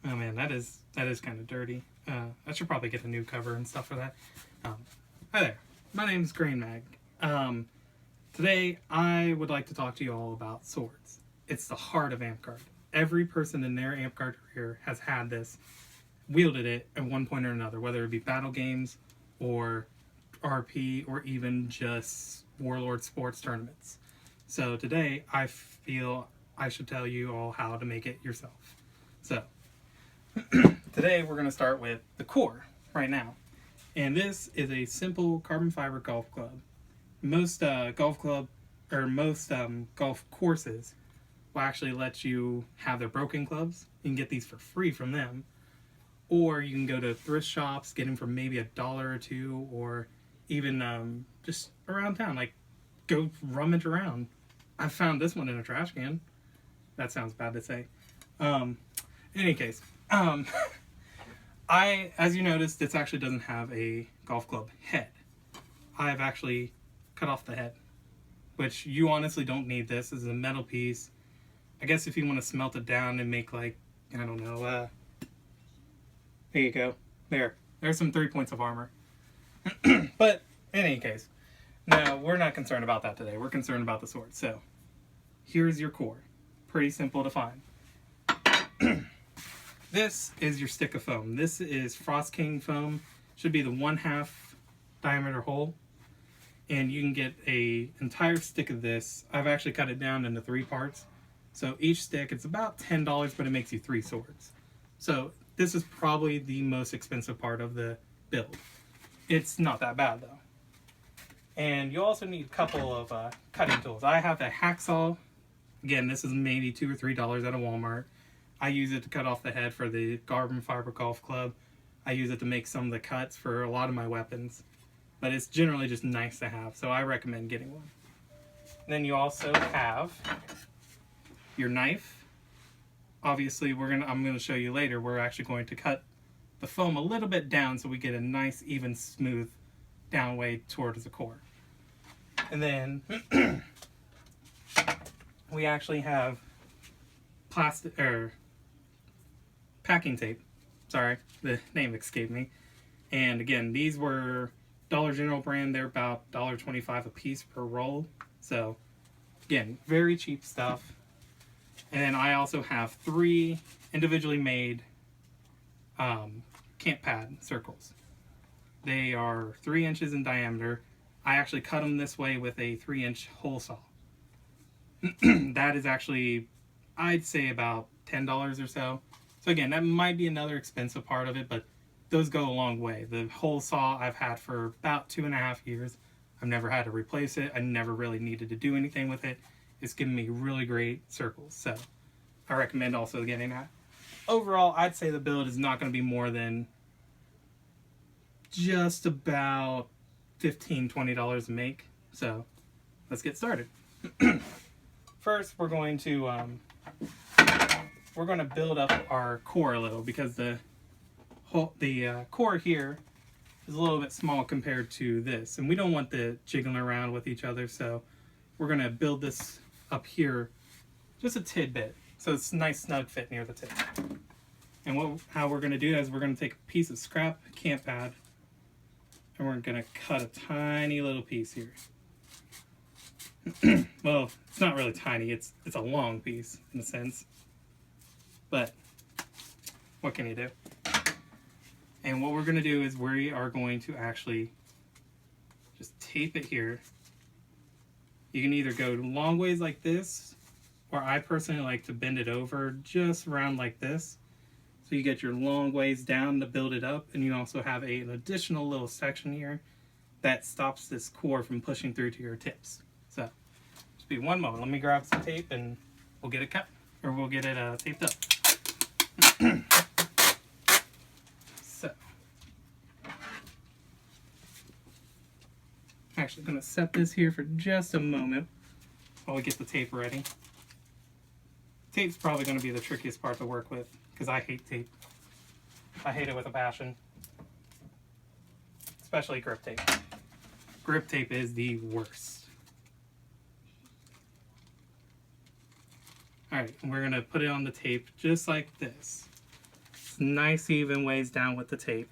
Oh man, that is kind of dirty. I should probably get a new cover and stuff for that. Um, Hi there, my name is Green Mag. Today I would like to talk to you all about swords. It's the heart of Amtgard. Every person in their Amtgard career has had this, wielded it at one point or another, whether it be battle games or RP or even just Warlord sports tournaments. So today I feel I should tell you all how to make it yourself. So today we're going to start with the core right now. And this is a simple carbon fiber golf club. Most golf courses will actually let you have their broken clubs. You can get these for free from them. Or you can go to thrift shops, get them for maybe $1 or $2, or even just around town. Like, go rummage around. I found this one in a trash can. That sounds bad to say. In any case, as you noticed, this actually doesn't have a golf club head. I've actually cut off the head, which you honestly don't need this. This is a metal piece. I guess if you want to smelt it down and make, like, I don't know, there you go. There's some 3 points of armor. But in any case, no, we're not concerned about that today. We're concerned about the sword. So here's your core. Pretty simple to find. This is your stick of foam. This is Frost King foam. Should be the 1/2 diameter hole. And you can get a entire stick of this. I've actually cut it down into 3 parts. So each stick, it's about $10, but it makes you 3 swords. So this is probably the most expensive part of the build. It's not that bad though. And you also need a couple of cutting tools. I have a hacksaw. Again, this is maybe $2 or $3 at a Walmart. I use it to cut off the head for the carbon fiber golf club. I use it to make some of the cuts for a lot of my weapons. But it's generally just nice to have, so I recommend getting one. And then you also have your knife. Obviously, I'm going to show you later, we're actually going to cut the foam a little bit down so we get a nice, even, smooth down way towards the core. And then we actually have packing tape. Sorry, the name escaped me. And again, these were Dollar General brand. They're about $1.25 a piece per roll. So again, very cheap stuff. And then I also have 3 individually made camp pad circles. They are 3 inches in diameter. I actually cut them this way with a 3-inch hole saw. That is actually, I'd say, about $10 or so. So again, that might be another expensive part of it, but those go a long way. The hole saw I've had for about 2.5 years. I've never had to replace it. I never really needed to do anything with it. It's given me really great circles. So I recommend also getting that. Overall, I'd say the build is not going to be more than just about $15, $20 to make. So let's get started. First, we're going to build up our core a little, because the core here is a little bit small compared to this, and we don't want the jiggling around with each other, so we're going to build this up here just a tidbit so it's a nice snug fit near the tip. And how we're going to do that is we're going to take a piece of scrap camp pad and we're going to cut a tiny little piece here. Well, it's not really tiny, it's a long piece in a sense, but what can you do? And what we're going to do is we are going to actually just tape it here. You can either go long ways like this, or I personally like to bend it over just around like this. So you get your long ways down to build it up, and you also have an additional little section here that stops this core from pushing through to your tips. So just be one moment. Let me grab some tape and we'll get it cut, or we'll get it taped up. So I'm actually going to set this here for just a moment while we get the tape ready. Tape's probably going to be the trickiest part to work with, because I hate tape. I hate it with a passion. Especially grip tape. Grip tape is the worst. Alright, we're going to put it on the tape just like this. nice even ways down with the tape.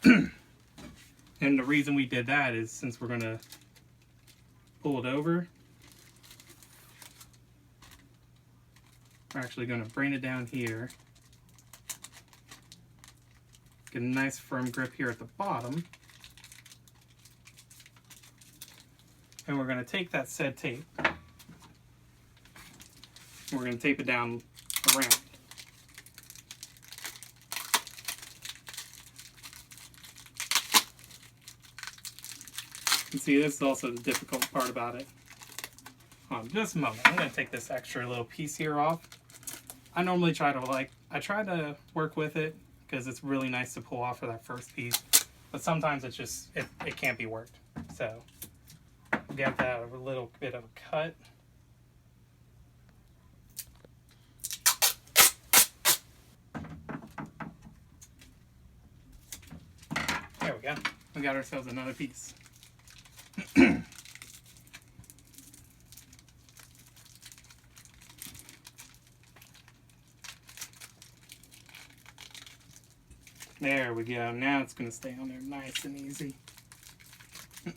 And the reason we did that is since we're going to pull it over, we're actually going to bring it down here. Get a nice firm grip here at the bottom. And we're going to take that said tape. We're going to tape it down around. And see, this is also the difficult part about it. Hold on just a moment. I'm going to take this extra little piece here off. I normally try to work with it because it's really nice to pull off for that first piece. But sometimes it's just, it can't be worked. So, get that a little bit of a cut. There we go. We got ourselves another piece. There we go. Now it's going to stay on there nice and easy.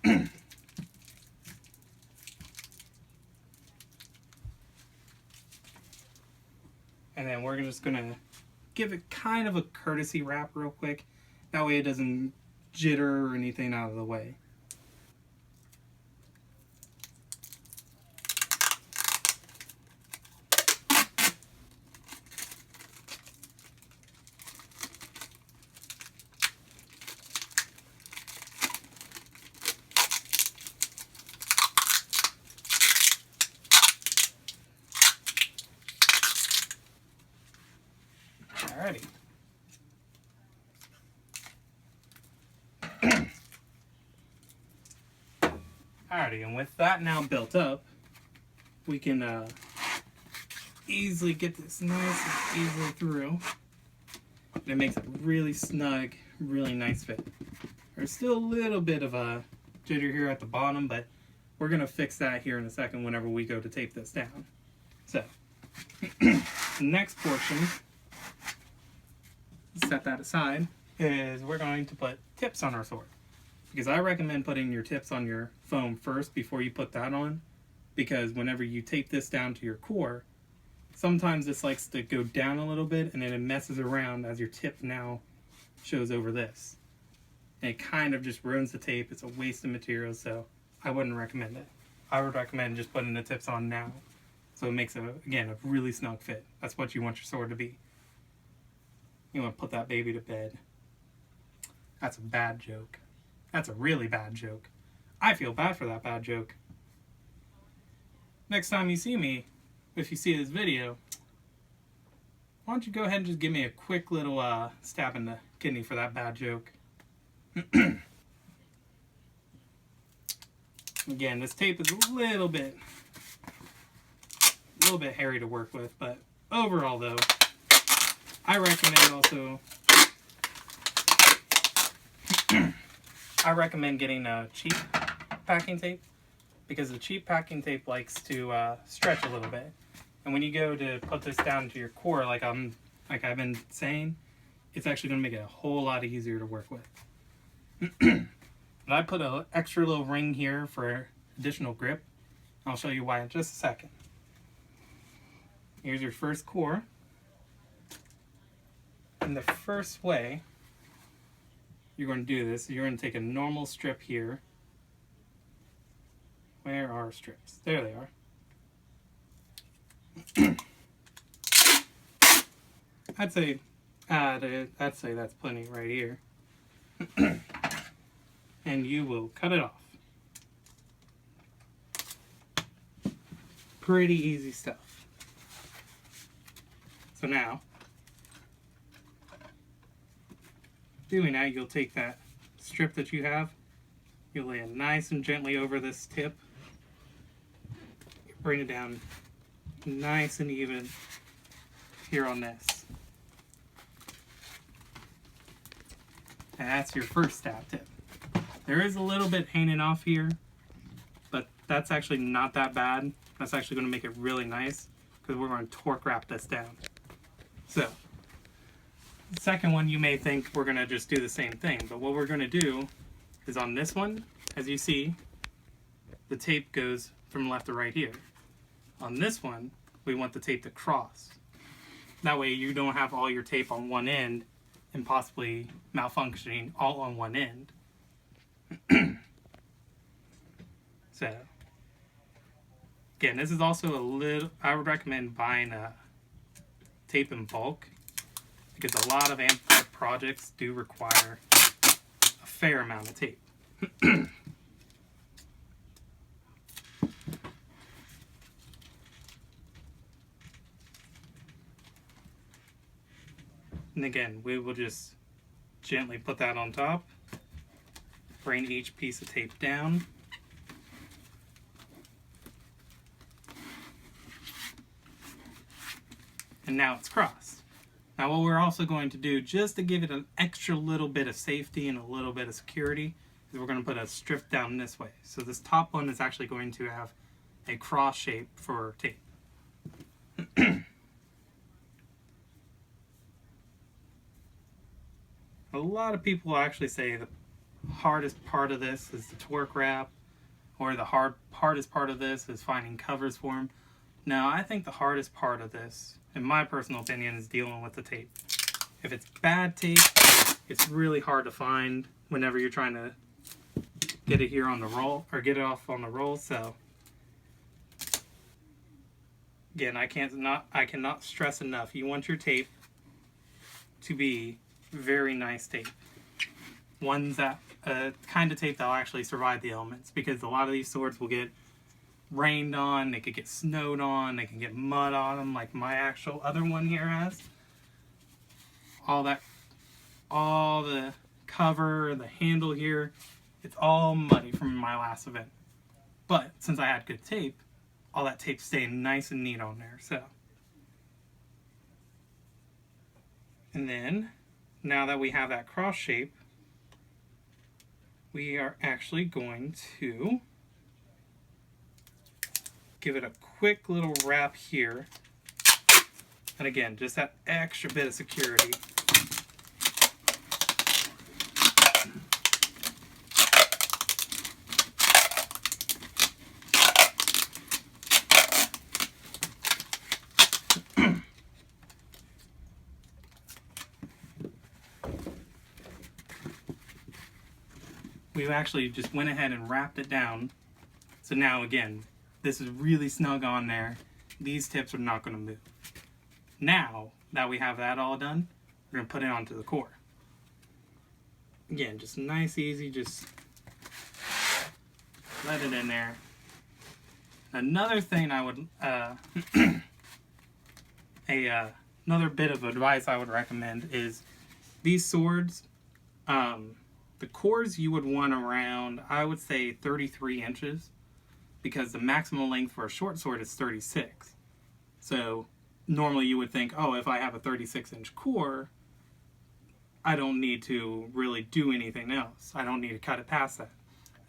And then we're just going to give it kind of a courtesy wrap real quick. That way it doesn't jitter or anything out of the way. Alrighty. Alrighty, and with that now built up, we can easily get this nice and easily through. And it makes a really snug, really nice fit. There's still a little bit of a jitter here at the bottom, but we're going to fix that here in a second whenever we go to tape this down. So, the next portion, set that aside, is we're going to put tips on our sword. Because I recommend putting your tips on your foam first before you put that on. Because whenever you tape this down to your core, sometimes this likes to go down a little bit and then it messes around as your tip now shows over this. And it kind of just ruins the tape. It's a waste of material, so I wouldn't recommend it. I would recommend just putting the tips on now. So it makes, again, a really snug fit. That's what you want your sword to be. You want to put that baby to bed. That's a bad joke. That's a really bad joke. I feel bad for that bad joke. Next time you see me, if you see this video, why don't you go ahead and just give me a quick little stab in the kidney for that bad joke. Again, this tape is a little bit hairy to work with, but overall though, I recommend also I recommend getting a cheap packing tape, because the cheap packing tape likes to stretch a little bit. And when you go to put this down to your core, like I've been saying, it's actually going to make it a whole lot easier to work with. And I put an extra little ring here for additional grip. I'll show you why in just a second. Here's your first core. And the first way you're going to do this, you're going to take a normal strip here. Where are strips? There they are. I'd say that's plenty right here. And you will cut it off. Pretty easy stuff. So now, doing that, you'll take that strip that you have, you'll lay it nice and gently over this tip, bring it down nice and even here on this. And that's your first stab tip. There is a little bit hanging off here, but that's actually not that bad. That's actually going to make it really nice, because we're going to torque wrap this down. So, The second one, you may think we're going to just do the same thing, but what we're going to do is on this one, as you see, the tape goes from left to right here. On this one, we want the tape to cross. That way you don't have all your tape on one end and possibly malfunctioning all on one end. So, again, this is also a little, I would recommend buying a tape in bulk because a lot of Amtgard projects do require a fair amount of tape. And again, we will just gently put that on top, bring each piece of tape down, and now it's crossed. Now what we're also going to do, just to give it an extra little bit of safety and a little bit of security, is we're going to put a strip down this way. So this top one is actually going to have a cross shape for tape. A lot of people actually say the hardest part of this is the torque wrap, or the hardest part of this is finding covers for them. No, I think the hardest part of this, in my personal opinion, is dealing with the tape. If it's bad tape, it's really hard to find whenever you're trying to get it here on the roll, or get it off on the roll. So again, I cannot stress enough, you want your tape to be very nice tape. Ones that kind of tape that'll actually survive the elements, because a lot of these swords will get rained on, they could get snowed on, they can get mud on them, like my actual other one here has. All the cover, the handle here, it's all muddy from my last event. But since I had good tape, all that tape stayed nice and neat on there. So, and then now that we have that cross shape, we are actually going to give it a quick little wrap here. And again, just that extra bit of security. We actually just went ahead and wrapped it down. So now again, this is really snug on there. These tips are not going to move. Now that we have that all done, we're going to put it onto the core. Again, just nice, easy, just let it in there. Another thing I would, another bit of advice I would recommend is these swords, the cores you would want around, I would say 33 inches, because the maximum length for a short sword is 36. So normally you would think, oh, if I have a 36-inch core, I don't need to really do anything else. I don't need to cut it past that.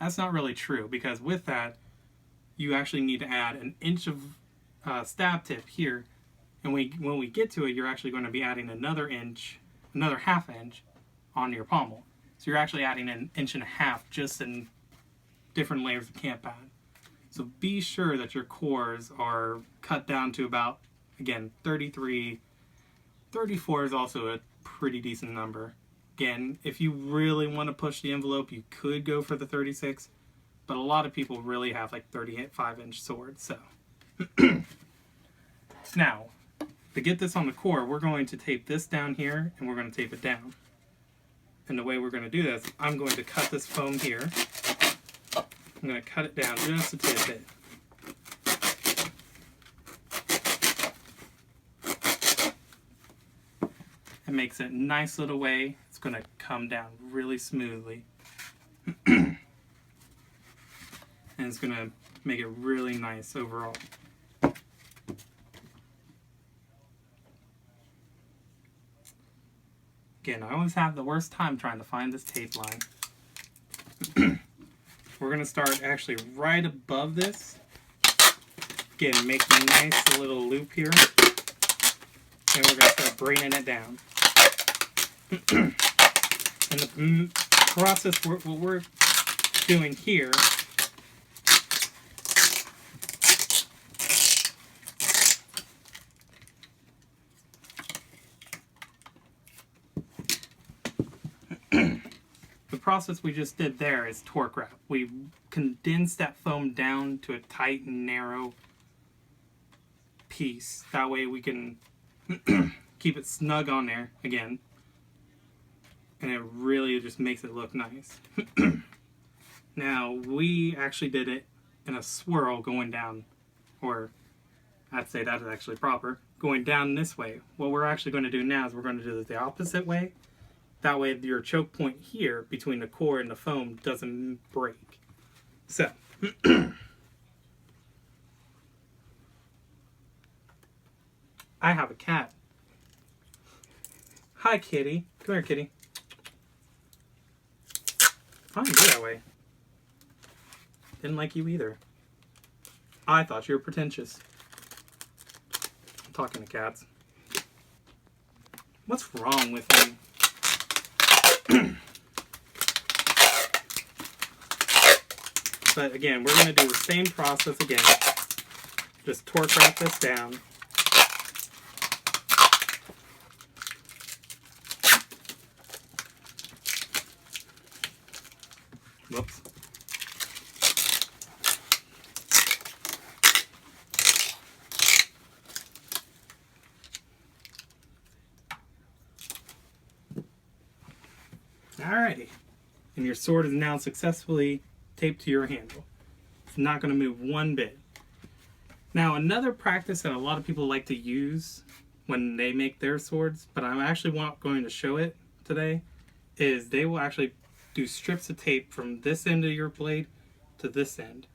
That's not really true, because with that, you actually need to add an inch of stab tip here, and when we get to it, you're actually going to be adding another half inch on your pommel. So you're actually adding an inch and a half just in different layers of camp pad. So be sure that your cores are cut down to about, again, 33. 34 is also a pretty decent number. Again, if you really want to push the envelope, you could go for the 36, but a lot of people really have like 35-inch swords. So now, to get this on the core, we're going to tape this down here, and we're going to tape it down. And the way we're going to do this, I'm going to cut this foam here. I'm going to cut it down just a tidbit. It makes it a nice little way. It's going to come down really smoothly. And it's going to make it really nice overall. Again, I always have the worst time trying to find this tape line. We're going to start actually right above this. Again, make a nice little loop here. And we're going to start bringing it down. And the process, what we're doing here the process we just did there is torque wrap. We condensed that foam down to a tight and narrow piece. That way we can keep it snug on there again. And it really just makes it look nice. Now, we actually did it in a swirl going down, or I'd say that is actually proper, going down this way. What we're actually going to do now is we're going to do it the opposite way. That way your choke point here between the core and the foam doesn't break. So, I have a cat. Hi, kitty. Come here, kitty. I didn't go that way. Didn't like you either. I thought you were pretentious. I'm talking to cats. What's wrong with me? But again, we're going to do the same process again. Just torque wrap this down. Whoops. Alrighty. And your sword is now successfully taped to your handle. It's not going to move one bit. Now, another practice that a lot of people like to use when they make their swords, but I'm actually not going to show it today, is they will actually do strips of tape from this end of your blade to this end.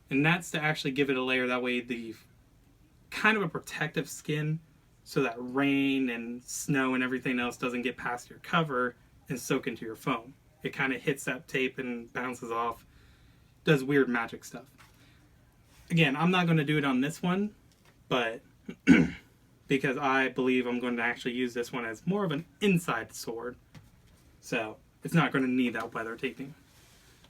And that's to actually give it a layer, that way the kind of a protective skin, so that rain and snow and everything else doesn't get past your cover and soak into your foam. It kind of hits that tape and bounces off, does weird magic stuff. Again, I'm not going to do it on this one, but because I believe I'm going to actually use this one as more of an inside sword. So it's not going to need that weather taping.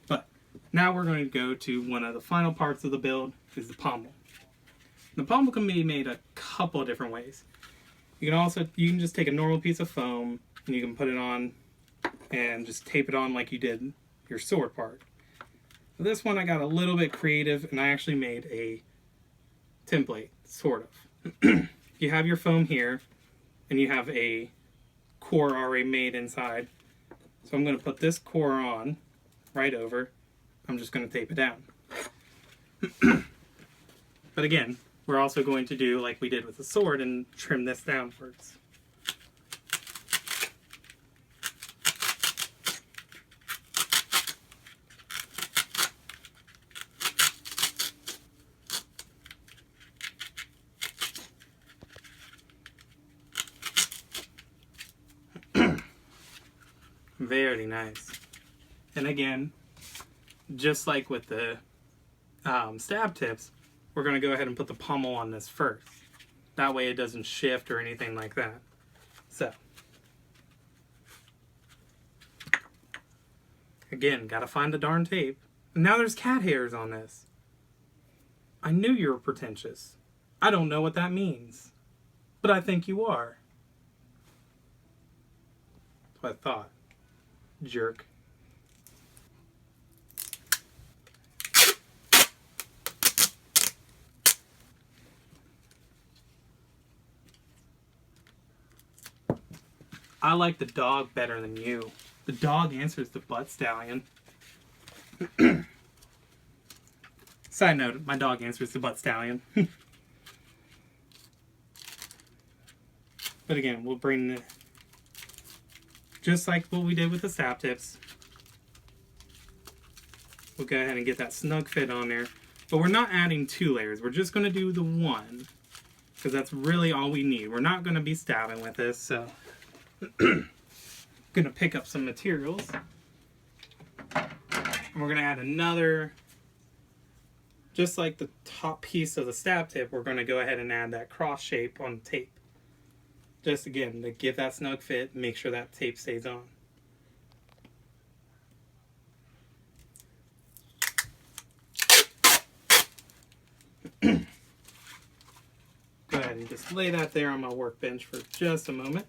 But now we're going to go to one of the final parts of the build, is the pommel. The pommel can be made a couple of different ways. You can just take a normal piece of foam and you can put it on and just tape it on like you did your sword part. For this one I got a little bit creative and I actually made a template, sort of. You have your foam here and you have a core already made inside. So I'm going to put this core on right over. I'm just going to tape it down. But again, we're also going to do like we did with the sword and trim this downwards. Very nice. And again, just like with the stab tips, we're going to go ahead and put the pommel on this first. That way it doesn't shift or anything like that. So, again, gotta find the darn tape. And now there's cat hairs on this. I knew you were pretentious. I don't know what that means, but I think you are. That's what I thought. Jerk. I like the dog better than you. The dog answers the butt stallion. Side note, my dog answers the butt stallion. But again, we'll bring the, just like what we did with the stab tips. We'll go ahead and get that snug fit on there. But we're not adding 2 layers. We're just going to do the 1. Because that's really all we need. We're not going to be stabbing with this, so I'm going to pick up some materials. And we're going to add another, just like the top piece of the stab tip, we're going to go ahead and add that cross shape on tape. Just again, to give that snug fit, make sure that tape stays on. Go ahead and just lay that there on my workbench for just a moment.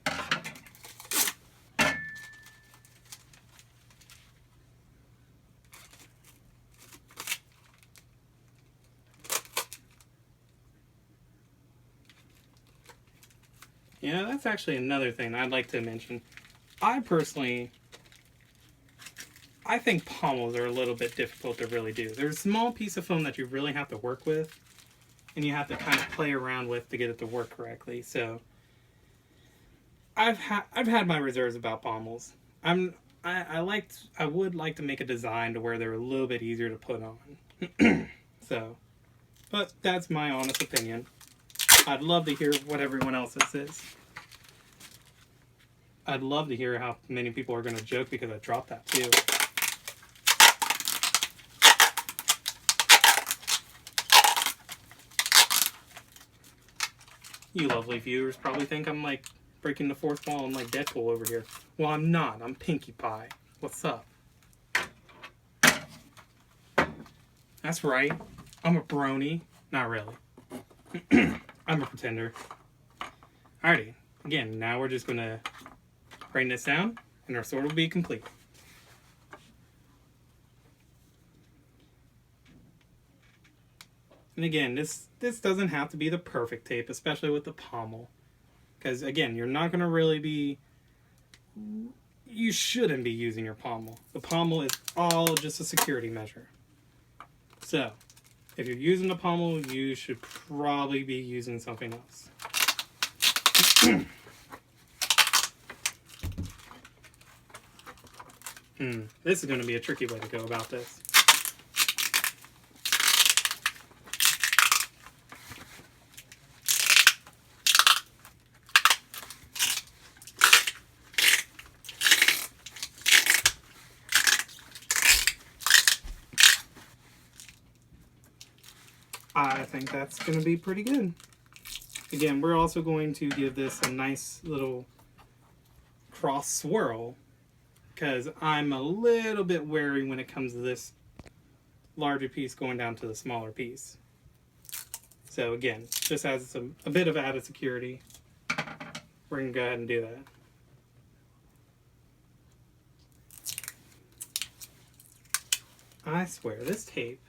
Yeah, that's actually another thing I'd like to mention. I think pommels are a little bit difficult to really do. There's a small piece of foam that you really have to work with, and you have to kind of play around with to get it to work correctly. So I've had my reserves about pommels. I would like to make a design to where they're a little bit easier to put on. So, but that's my honest opinion. I'd love to hear what everyone else's is. I'd love to hear how many people are going to joke because I dropped that too. You lovely viewers probably think I'm like breaking the fourth wall and like Deadpool over here. Well, I'm not. I'm Pinkie Pie. What's up? That's right. I'm a brony. Not really. I'm a pretender. Alrighty. Again, now we're just going to bring this down and our sword will be complete. And again, this doesn't have to be the perfect tape, especially with the pommel. Because again, you're not going to really be... You shouldn't be using your pommel. The pommel is all just a security measure. So, if you're using the pommel, you should probably be using something else. This is going to be a tricky way to go about this. I think that's going to be pretty good. Again, we're also going to give this a nice little cross swirl because I'm a little bit wary when it comes to this larger piece going down to the smaller piece. So again, just as a bit of added security, we're going to go ahead and do that. I swear, this tape...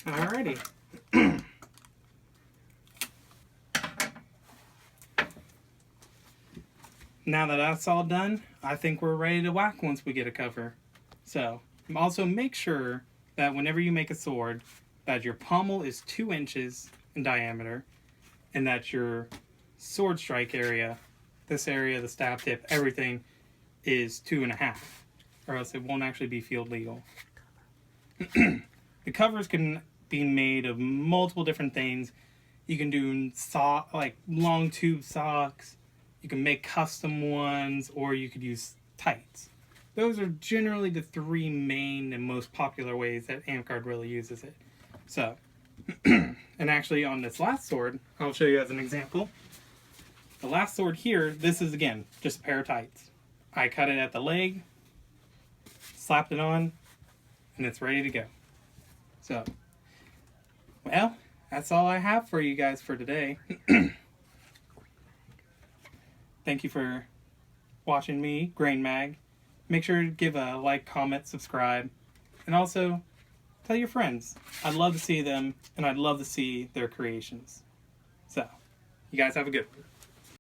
Alrighty. Now that that's all done, I think we're ready to whack once we get a cover. So, also make sure that whenever you make a sword, that your pommel is 2 inches in diameter, and that your sword strike area, this area, the stab tip, everything is 2.5, or else it won't actually be field legal. The covers can be made of multiple different things. You can do like long tube socks. You can make custom ones, or you could use tights. Those are generally the 3 main and most popular ways that Amtgard really uses it. So, and actually on this last sword, I'll show you as an example. The last sword here, this is again just a pair of tights. I cut it at the leg, slapped it on, and it's ready to go. So, well, that's all I have for you guys for today. Thank you for watching me, Grain Mag. Make sure to give a like, comment, subscribe, and also tell your friends. I'd love to see them, and I'd love to see their creations. So, you guys have a good one.